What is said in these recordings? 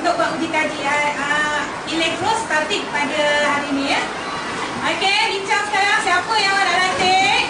untuk buat uji kaji elektrostatik pada hari ini ya. Okey, bincang sekarang siapa yang nak lantik?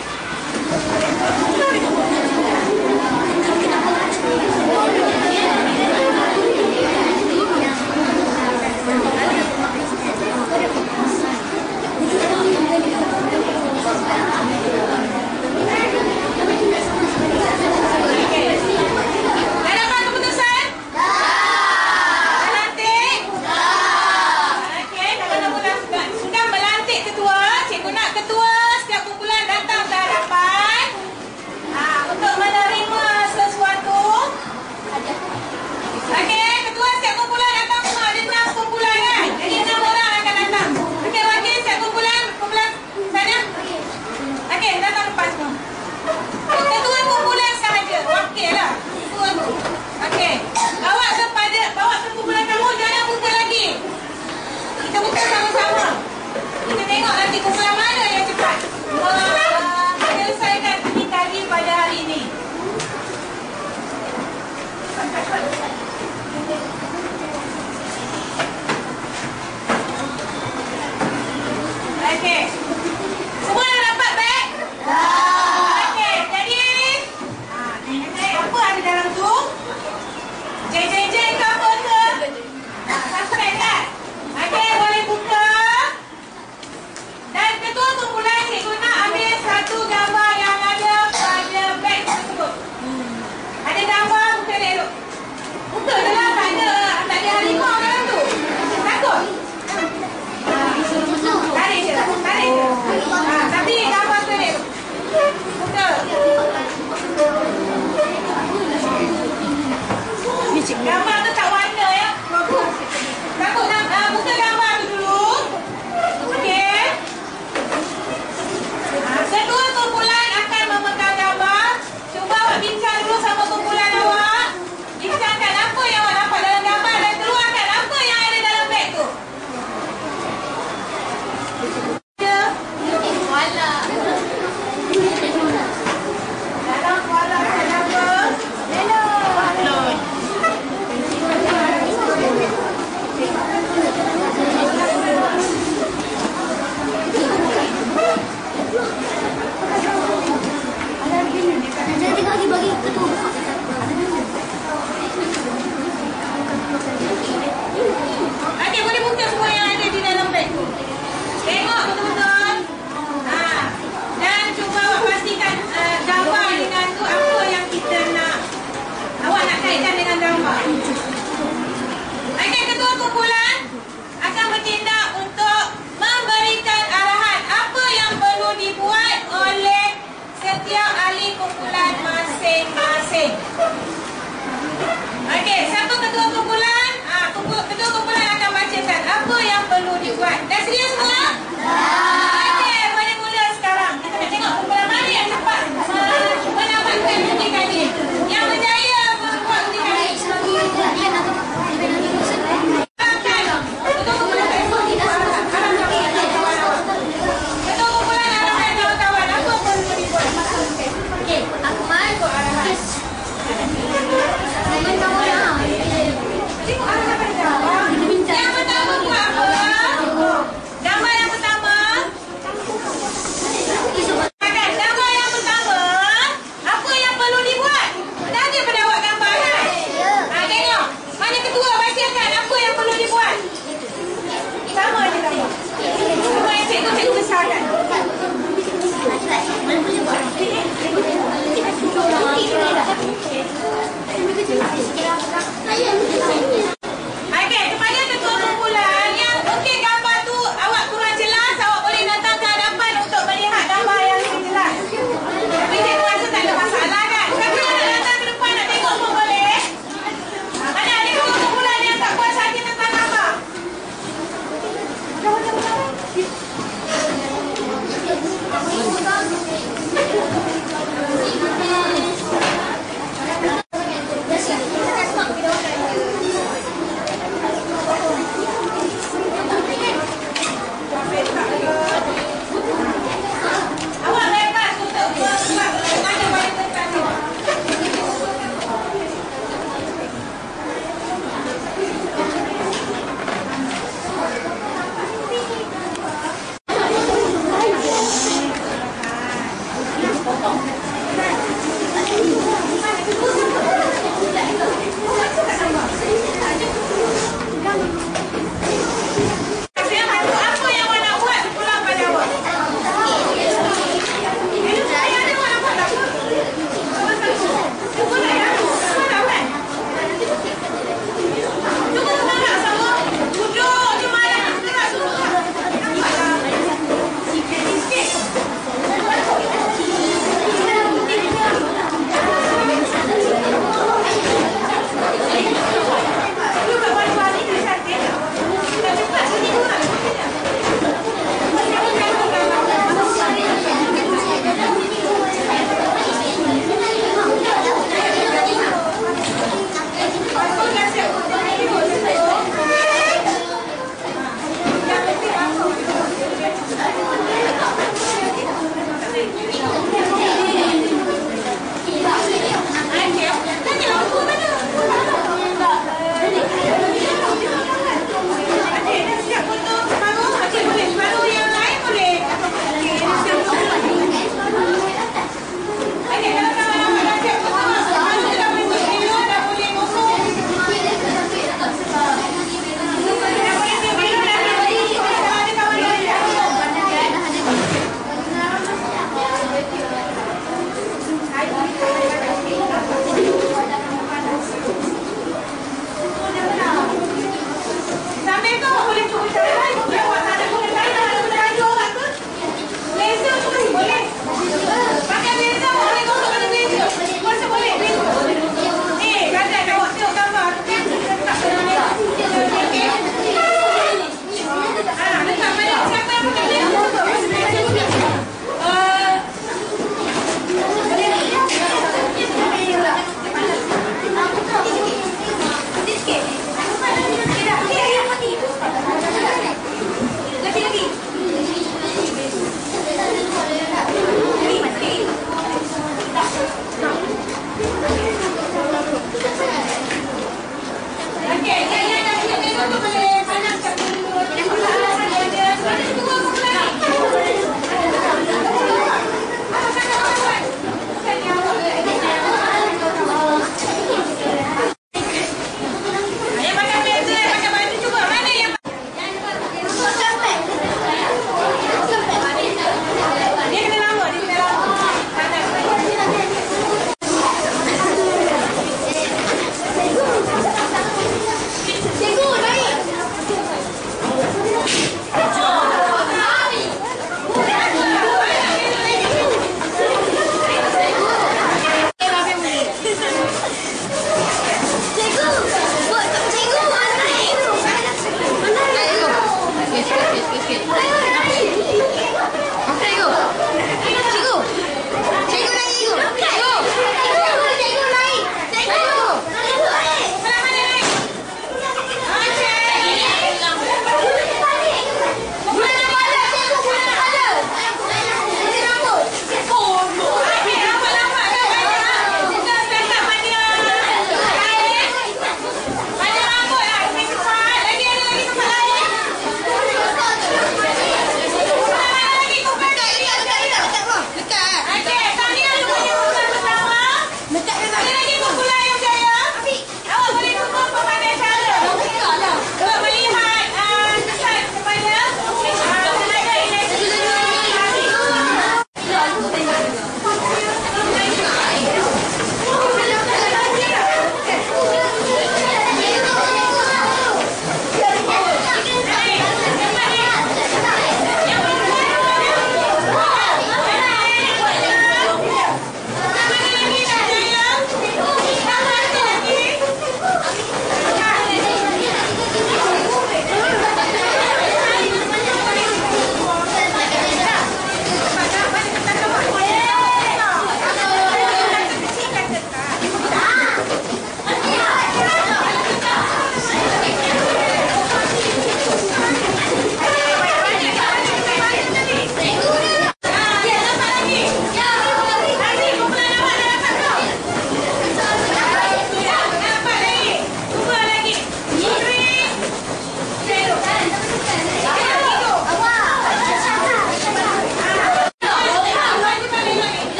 Gambar tu tak warna ya. Bagus. Takut nak buka gambar tu dulu. Okey. Kedua kumpulan akan memegang gambar. Cuba awak bincang dulu sama kumpulan awak. Bincangkan apa yang awak nampak dalam gambar dan keluarkan apa yang ada dalam beg tu. Koala. Dalam koala ada apa? Melon. Okey, boleh buka semua yang ada di dalam beg tu. Tengok betul-betul. Dan cuba awak pastikan gambar dengan tu apa yang kita nak. Awak nak kaitkan dengan gambar. Okey, ketua kumpulan akan bertindak untuk memberikan arahan apa yang perlu dibuat oleh setiap ahli kumpulan masing-masing. Okey, siapa ketua kumpulan? Ketua kumpulan akan bacakan apa yang perlu dibuat. Dah sedia semua? Okey, boleh mula sekarang. Kita nak tengok kumpulan mana yang cepat menamatkan uji kaji. Yang berjaya membuat uji kaji. Yang pertama buat apa?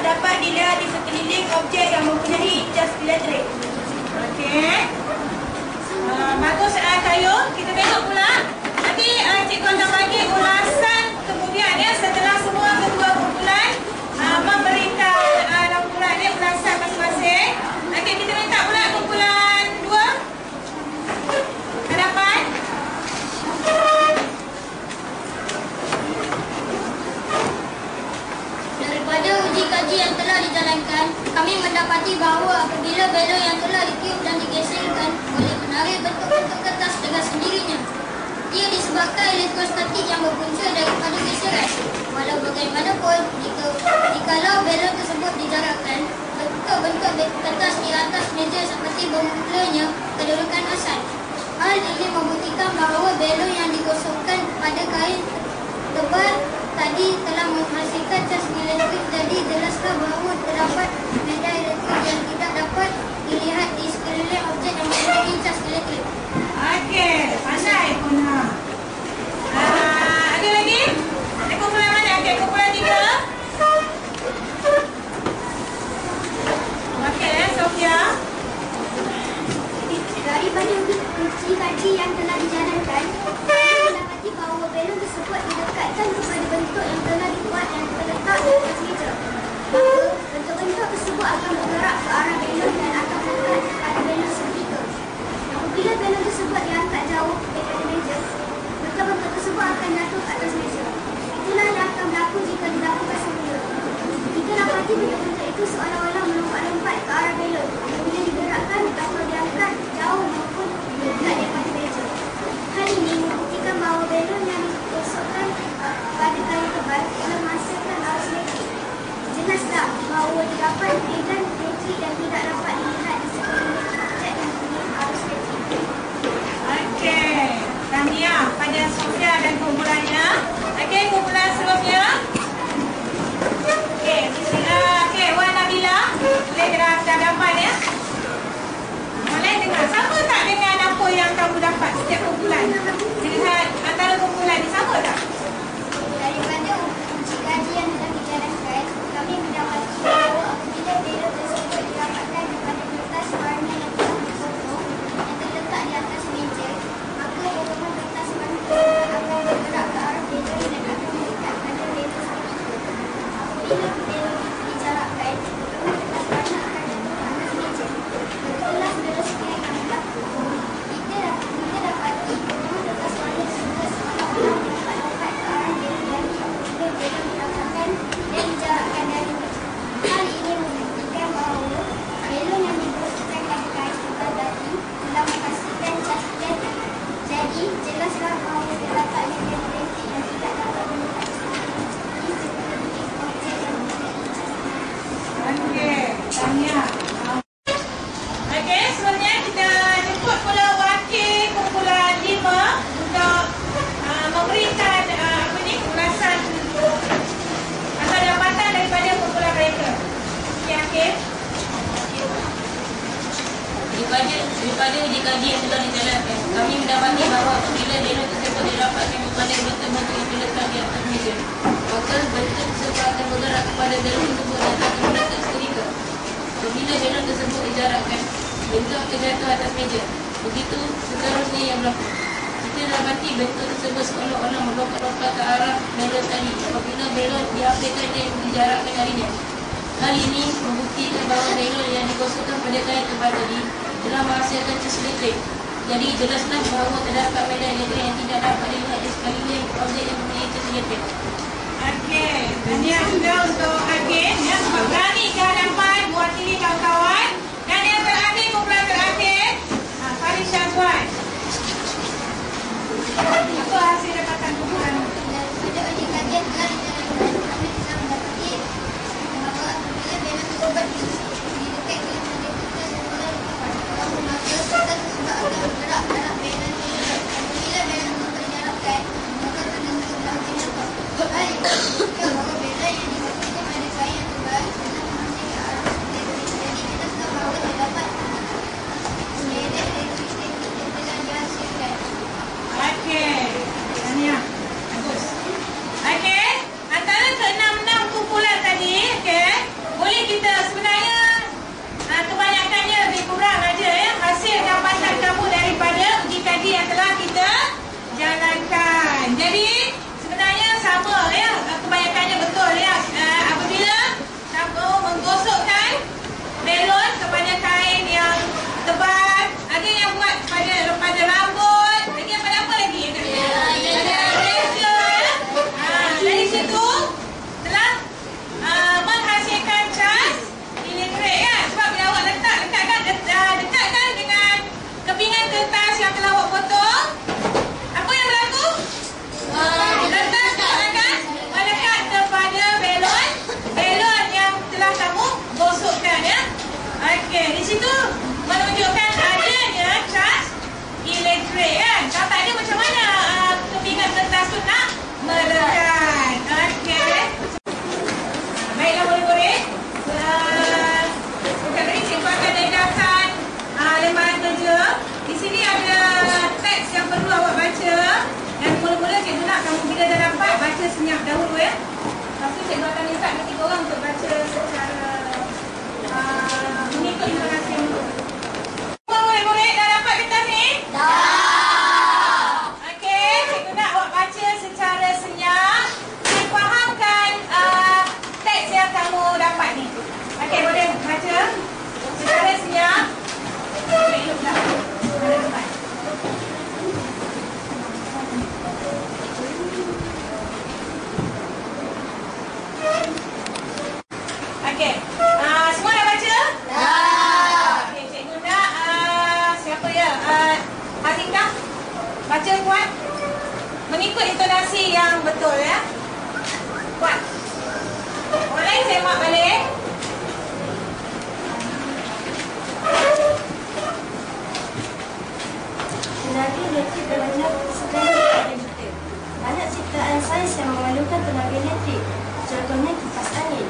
dapat dilihat di sekeliling objek yang mempunyai cas elektrik. Okey. Bagus Tayo. Kita tengok pula. Nanti cikgu akan bagi ulasan kemudian ya, setelah semua kedua kumpulan memberikan kumpulan dia ulasan masing-masing. Okey, kita minta pula kumpulan 2 ke depan. Daripada uji kaji yang telah dijalankan, kami mendapati bahawa apabila belon yang telah ditiup dan digeserkan boleh menarik bentuk-bentuk kertas dengan sendirinya. Ia disebabkan elektrostatik yang berpunca daripada geseran. Walau bagaimanapun, jikalau belon tersebut dijarakkan, bentuk-bentuk kertas di atas meja seperti bermulanya kedudukan asal. Hal ini membuktikan bahawa belon yang digosokkan pada kain tebal tadi telah menghasilkan cas elektrik. Jadi jelaslah bahawa terdapat medan elektrik yang tidak dapat dilihat di sekeliling objek yang mempunyai cas elektrik. Okey, pandai pun. Ada lagi? Ada kumpulan mana? Okey, kumpulan 3. Okey, Sofia. Daripada uji kaji yang telah dijalankan, kami mendapati bahawa belon tersebut didekatkan kepada bentuk yang telah dibuat yang terletak di atas meja. Maka, bentuk-bentuk tersebut akan bergerak ke arah belon dan akan melekat pada belon seketika. Apabila belon tersebut diangkat jauh daripada meja, bentuk-bentuk tersebut akan jatuh ke atas meja. Itulah yang akan berlaku jika dilakukan semula. Kita dapati bentuk-bentuk itu seolah-olah melompat-lompat ke arah belon apabila digerakkan atau diangkat jauh maupun dekat daripada meja. Hal ini membuktikan bahawa belon yang digosokkan pada kain tebal telah menghasilkan arus elektrik. Jelas tak bahawa terdapat medan elektrik yang tidak dapat dilihat di sekeliling objek yang mempunyai arus elektrik. Okey, Tania pada Sofia dan kumpulannya. Okey, kumpulan seterusnya. Okey, bismillah. Okey, Wan Nabila, boleh gerakkan hadapan ya. Boleh dengar. Sama tak dengan apa yang kamu dapat setiap kumpulan? Lihat antara kumpulan ni sama tak? Daripada uji kaji yang telah dijalankan, kami mendapati bahawa apabila belon tersebut didapatkan daripada kertas warna yang telah dipotong yang terletak di atas meja, maka potongan kertas warna tersebut akan bergerak ke arah belon dan akan melekat pada belon seketika. Apabila belon dijarakkan, potongan kertas warna akan jatuh ke atas meja. Begitulah seterusnya yang berlaku. Kita dapati potongan kertas warna tersebut seolah-olah melompat-lompat ke arah belon dan apabila belon diangkatkan dan dijarakkan dari meja. Hal ini membuktikan bahawa belon yang digosokkan pada kain tebal tadi telah menghasilkan cas elektrik. Jadi, jelaslah bahawa terdapat medan elektrik yang tidak dapat dilihat di sekeliling objek yang mempunyai cas elektrik. Okey, Tania. Okey, sebenarnya kita jemput pula wakil kumpulan 5 untuk memberikan ulasan atau dapatan daripada kumpulan mereka. Okey, Hakim. Daripada uji kaji yang telah dijalankan, kami mendapati bahawa apabila belon tersebut didapatkan kepada bentuk-bentuk yang terletak di atas meja, maka bentuk tersebut akan bergerak kepada belon tersebut dan akan melekat seketika. Apabila belon tersebut dijarakkan, bentuk akan jatuh atas meja. Begitu seterusnya yang berlaku. Kita dapati bentuk tersebut seolah-olah melompat-lompat ke arah belon tadi apabila belon diambilkan dan dijarakkan darinya. Hal ini membuktikan bahawa belon yang digosokkan pada kain tebal tadi telah menghasilkan cas elektrik. Jadi jelaslah bahawa terdapat medan elektrik yang tidak dapat dilihat di sekeliling objek yang mempunyai cas elektrik. Okey, Tania sudah untuk Hakim ya, sebab berani ke hadapan mewakili kawan-kawan. Dan yang terakhir, kumpulan terakhir, Farid Syazwan. Apa hasil dapatan kumpulan? Daripada uji kaji yang telah dijalankan, kami telah mendapati bahawa apabila belon tersebut didekatkan pada kertas yang telah dipotong, maka kertas tersebut akan bergerak ke arah belon tersebut. Apabila belon tersebut dijarakkan, maka kertas tersebut akan jatuh. Hal ini membuktikan bahawa belon yang digosokkan pada kain yang tebal telah menghasilkan arus cikgu akan minta tiga orang untuk baca secara mengikut informasi yang dulu. Semua murid-murid dah dapat kertas ni? Okey, cikgu nak awak baca secara senyap dan fahamkan teks yang kamu dapat ni. Okey, boleh baca secara senyap. Elok tak? Ada tempat. Okey, semua dah baca? Okey, cikgu nak siapa ya? Hazika, baca kuat. Mengikut intonasi yang betul ya. Kuat. Orang lain semak balik. Tenaga elektrik banyak sekali pada kita. Banyak ciptaan sains yang memerlukan tenaga elektrik. Contohnya kipas angin.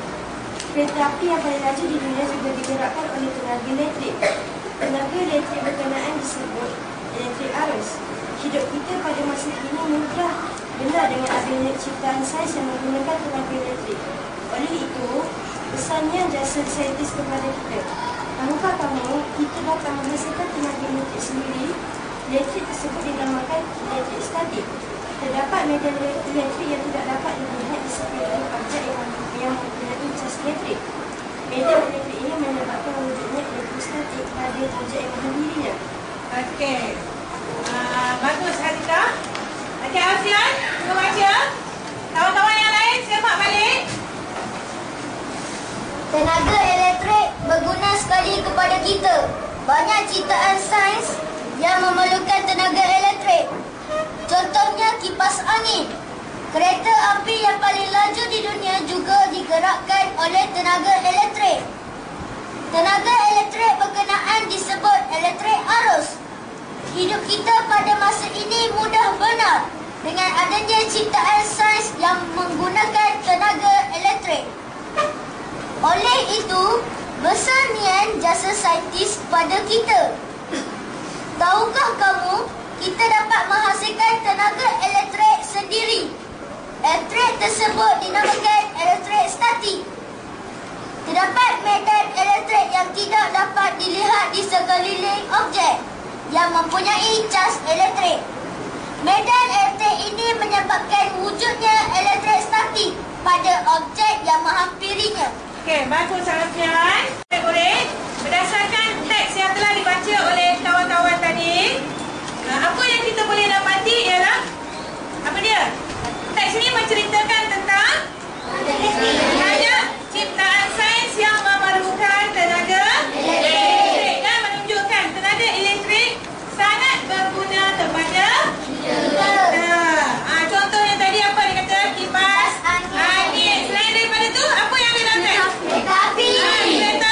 Kereta api yang paling laju di dunia juga digerakkan oleh tenaga elektrik. Tenaga elektrik berkenaan disebut elektrik arus. Hidup kita pada masa kini mudah benar dengan adanya ciptaan sains yang menggunakan tenaga elektrik. Oleh itu, besarnya jasa saintis kepada kita. Tahukah kamu, kita dapat menghasilkan tenaga elektrik sendiri. Elektrik tersebut dinamakan elektrik statik. Terdapat medan elektrik yang tidak dapat dilihat di sekeliling objek yang mempunyai cas elektrik. Medan elektrik ini menyebabkan wujudnya elektrik statik pada objek yang berdirinya. Okey. Bagus Hazika. Okey, Alfian, cuba baca. Kawan-kawan yang lain semak balik. Tenaga elektrik berguna sekali kepada kita. Banyak ciptaan sains yang memerlukan tenaga elektrik. Contohnya kipas angin. Kereta api yang paling laju di dunia juga digerakkan oleh tenaga elektrik. Tenaga elektrik berkenaan disebut elektrik arus. Hidup kita pada masa ini mudah benar dengan adanya ciptaan sains yang menggunakan tenaga elektrik. Oleh itu, besar nian jasa saintis pada kita. Tahukah kamu, kita dapat menghasilkan tenaga elektrik sendiri. Elektrik tersebut dinamakan elektrik statik. Terdapat medan elektrik yang tidak dapat dilihat di sekeliling objek yang mempunyai cas elektrik. Medan elektrik ini menyebabkan wujudnya elektrik statik pada objek yang menghampirinya. Okey, bagus Alfian. Murid-murid, berdasarkan teks yang telah dibaca oleh kawan-kawan tadi, apa yang kita boleh dapati ialah apa dia? Teks ini menceritakan tentang banyak ciptaan sains yang memerlukan tenaga elektrik dan menunjukkan tenaga elektrik sangat berguna kepada kita. Contohnya tadi apa dia kata? Kipas angin. Selain daripada tu, apa yang dia dapat? Kereta api. Kereta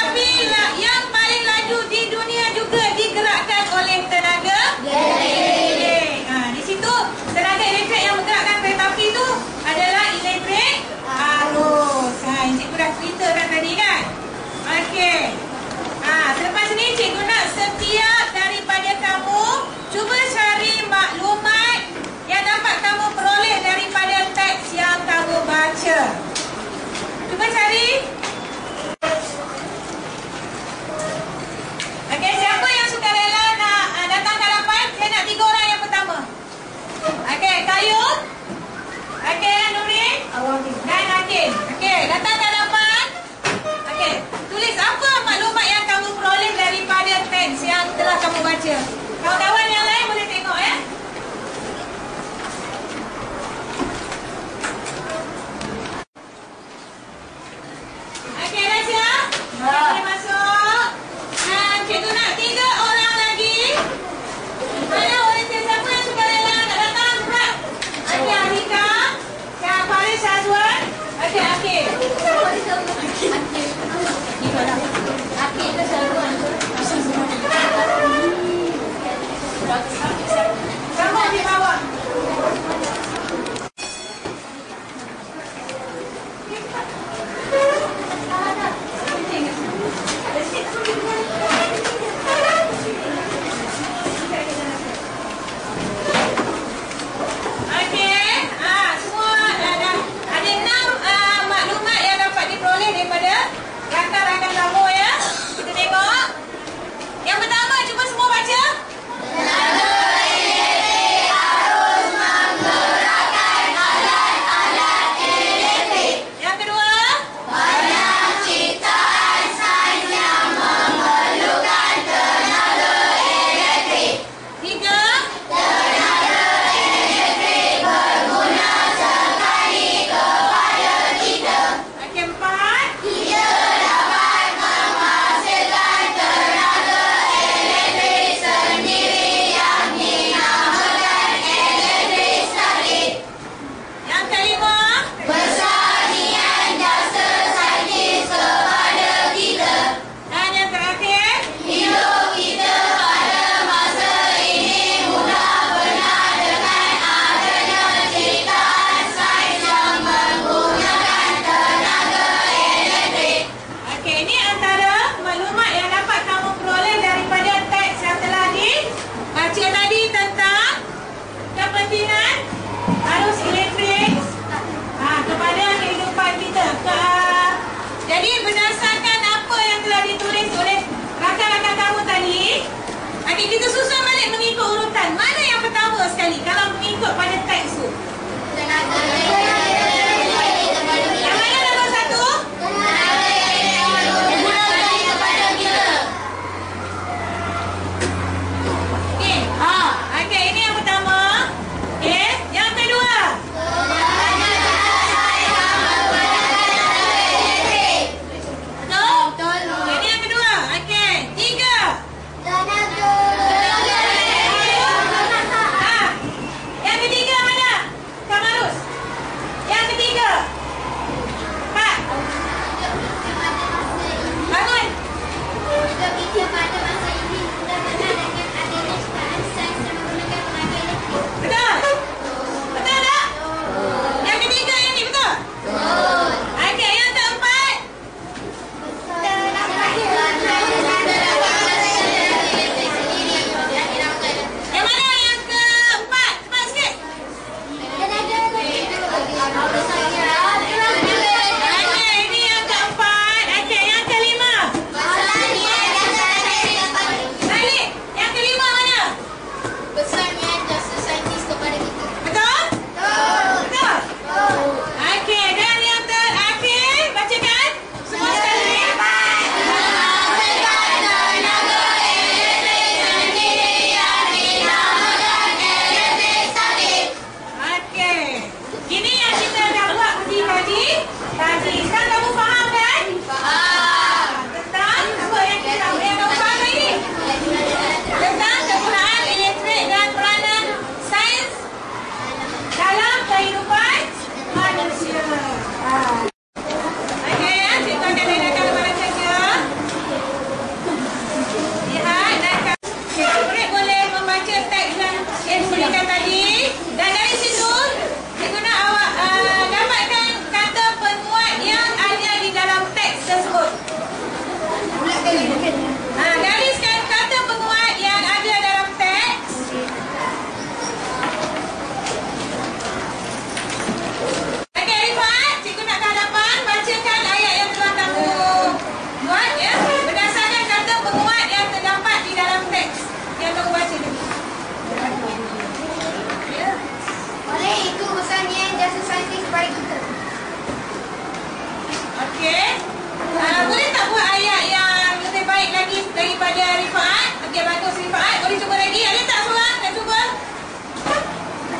Boleh tak buat ayat yang lebih baik lagi daripada Rifaat? Okey, bagus Rifaat. Boleh cuba lagi? Ada tak seorang nak cuba?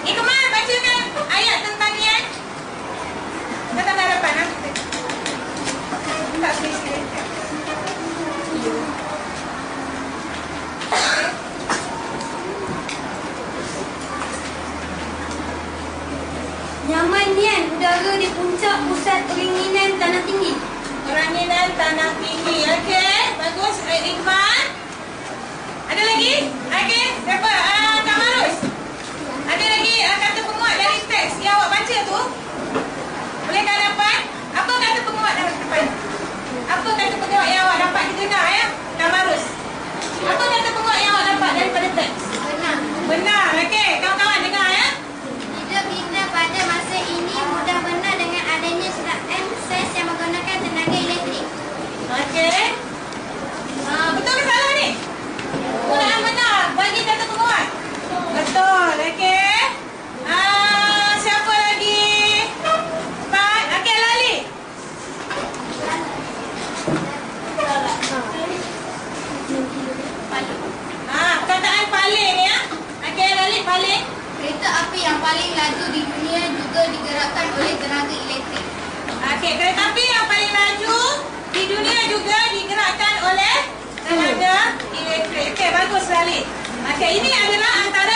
Ikmal, bacakan ayat tentang Nian. Datang ke hadapan. Tak sila-sila. Nyaman Nian, udara di puncak pusat peringinan tanah tinggi. Peranginan tanah tinggi. Okey, bagus Iqbal. Ada lagi? Okey, siapa? Kak Marus. Ada lagi kata penguat dari teks yang awak baca tu? Boleh ke hadapan? Apa kata penguat dalam depan? Apa kata penguat yang awak dapat didengar ya? Kak Marus. Apa kata penguat yang awak dapat daripada teks? Benar. Benar. Okey, kawan-kawan dengar ya. Hidup kita pada masa ini mudah benar dengan adanya seraan saiz yang menggunakan tenaga elektrik. Okey. Betul ke salah ni? Penggunaan benar bagi kata penguat. Betul. Okey. Siapa lagi? Pat. Okey, Lali. Perkataan paling ya. Okey, Lali paling. Kereta api yang paling laju di dunia juga digerakkan oleh tenaga elektrik. Okey, kereta api yang paling laju di dunia juga digerakkan oleh tenaga elektrik. Okey, bagus Lali. Okey, ini adalah antara